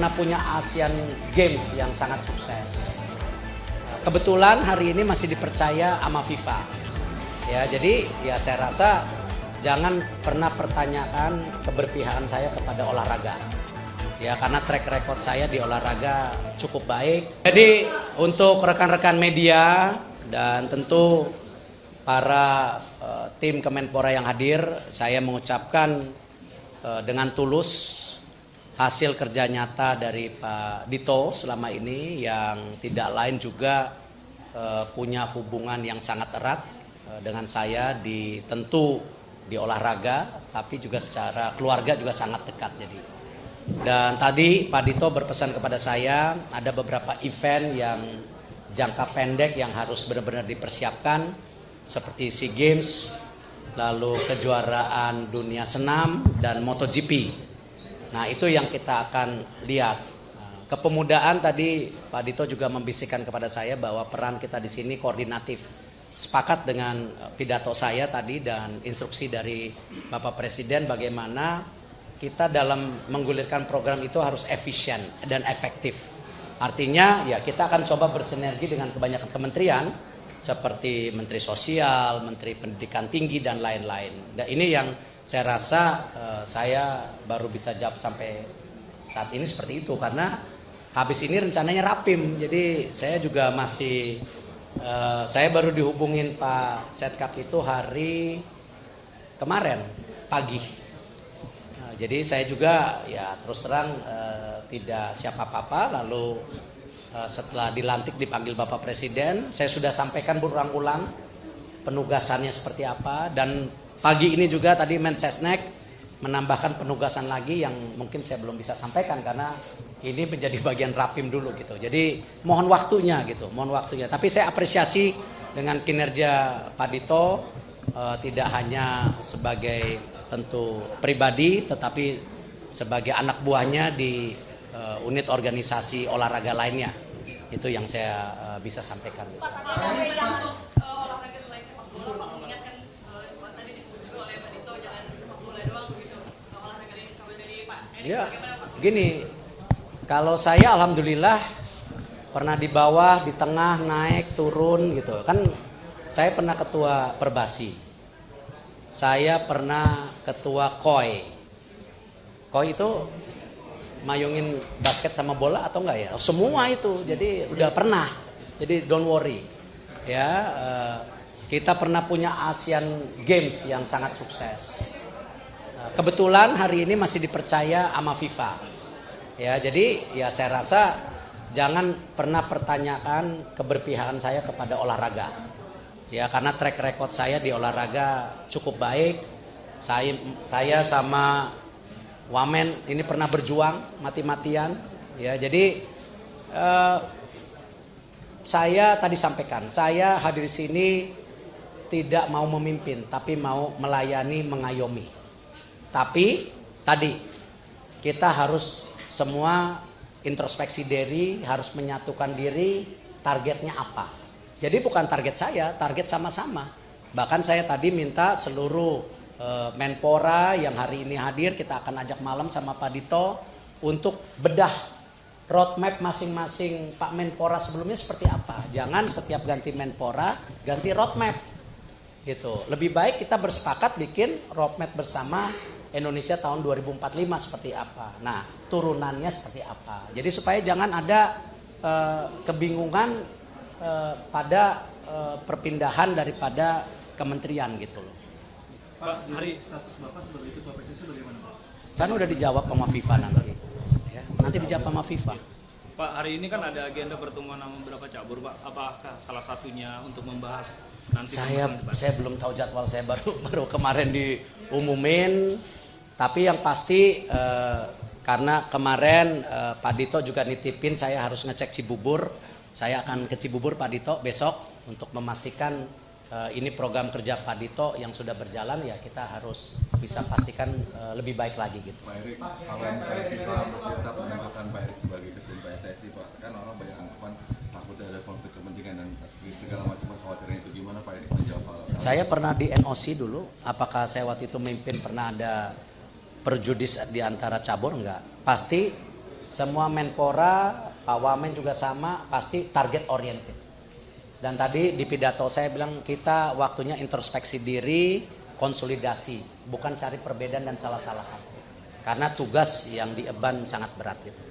pernah punya Asian Games yang sangat sukses. Kebetulan hari ini masih dipercaya sama FIFA. Ya, jadi ya saya rasa jangan pernah pertanyakan keberpihakan saya kepada olahraga. Ya, karena track record saya di olahraga cukup baik. Jadi untuk rekan-rekan media dan tentu para tim Kemenpora yang hadir, saya mengucapkan dengan tulus hasil kerja nyata dari Pak Dito selama ini yang tidak lain juga punya hubungan yang sangat erat dengan saya tentu di olahraga, tapi juga secara keluarga juga sangat dekat. Jadi, dan tadi Pak Dito berpesan kepada saya ada beberapa event yang jangka pendek yang harus benar-benar dipersiapkan seperti SEA Games, lalu kejuaraan dunia senam dan MotoGP. Nah, itu yang kita akan lihat. Kepemudaan tadi Pak Dito juga membisikkan kepada saya bahwa peran kita di sini koordinatif. Sepakat dengan pidato saya tadi dan instruksi dari Bapak Presiden bagaimana kita dalam menggulirkan program itu harus efisien dan efektif. Artinya ya kita akan coba bersinergi dengan kebanyakan kementerian seperti Menteri Sosial, Menteri Pendidikan Tinggi dan lain-lain. Dan ini yang saya rasa saya baru bisa jawab sampai saat ini seperti itu karena habis ini rencananya rapim. Jadi saya juga masih saya baru dihubungin Pak Setkap itu hari kemarin pagi. Nah, jadi saya juga ya terus terang tidak siapa apa-apa. Lalu setelah dilantik dipanggil Bapak Presiden, saya sudah sampaikan berulang-ulang penugasannya seperti apa. Dan pagi ini juga tadi Mensesnek menambahkan penugasan lagi yang mungkin saya belum bisa sampaikan karena ini menjadi bagian rapim dulu gitu. Jadi mohon waktunya gitu, mohon waktunya. Tapi saya apresiasi dengan kinerja Pak Dito tidak hanya sebagai tentu pribadi tetapi sebagai anak buahnya di unit organisasi olahraga lainnya. Itu yang saya bisa sampaikan. Ya, gini, kalau saya alhamdulillah pernah di bawah, di tengah, naik, turun gitu. Kan saya pernah ketua Perbasi. Saya pernah ketua KOI. KOI itu mayungin basket sama bola atau enggak ya? Semua itu. Jadi udah pernah. Jadi don't worry. Ya, kita pernah punya Asian Games yang sangat sukses. Kebetulan hari ini masih dipercaya sama FIFA. Ya, jadi ya saya rasa jangan pernah pertanyakan keberpihakan saya kepada olahraga. Ya, karena track record saya di olahraga cukup baik. Saya sama Wamen ini pernah berjuang mati-matian. Ya, jadi saya tadi sampaikan, saya hadir di sini tidak mau memimpin, tapi mau melayani, mengayomi. Tapi tadi kita harus semua introspeksi diri, harus menyatukan diri, targetnya apa. Jadi bukan target saya, target sama-sama. Bahkan saya tadi minta seluruh Menpora yang hari ini hadir, kita akan ajak malam sama Pak Dito untuk bedah roadmap masing-masing Pak Menpora sebelumnya seperti apa. Jangan setiap ganti Menpora, ganti roadmap. Gitu. Lebih baik kita bersepakat bikin roadmap bersama Indonesia tahun 2045 seperti apa. Nah, turunannya seperti apa. Jadi supaya jangan ada kebingungan pada perpindahan daripada kementerian gitu loh. Pak, hari status Bapak sebagai Ketua PSSI bagaimana, Pak? Kan udah dijawab sama FIFA nanti. Ya, nanti dijawab sama FIFA. Pak, hari ini kan ada agenda pertemuan sama beberapa cabur, Pak. Apakah salah satunya untuk membahas nanti? Saya belum tahu jadwal, saya baru kemarin diumumin. Tapi yang pasti karena kemarin Pak Dito juga nitipin saya harus ngecek Cibubur. Saya akan ke Cibubur Pak Dito besok untuk memastikan ini program kerja Pak Dito yang sudah berjalan ya kita harus bisa pastikan lebih baik lagi gitu. Pak Erik, kalau misalnya kita bersikap menentukan Pak Erik sebagai ketum PSSI, Pak, kan orang banyak anggapan takutnya ada konflik kepentingan dan segala macam kekhawatiran itu, gimana Pak Erik menjawab hal itu? Saya pernah di NOC dulu, apakah saya waktu itu memimpin pernah ada perjudis di antara cabur? Enggak. Pasti semua Menpora, Pak Wamen juga sama, pasti target oriented. Dan tadi di pidato saya bilang kita waktunya introspeksi diri, konsolidasi, bukan cari perbedaan dan salah-salahan. Karena tugas yang diemban sangat berat itu.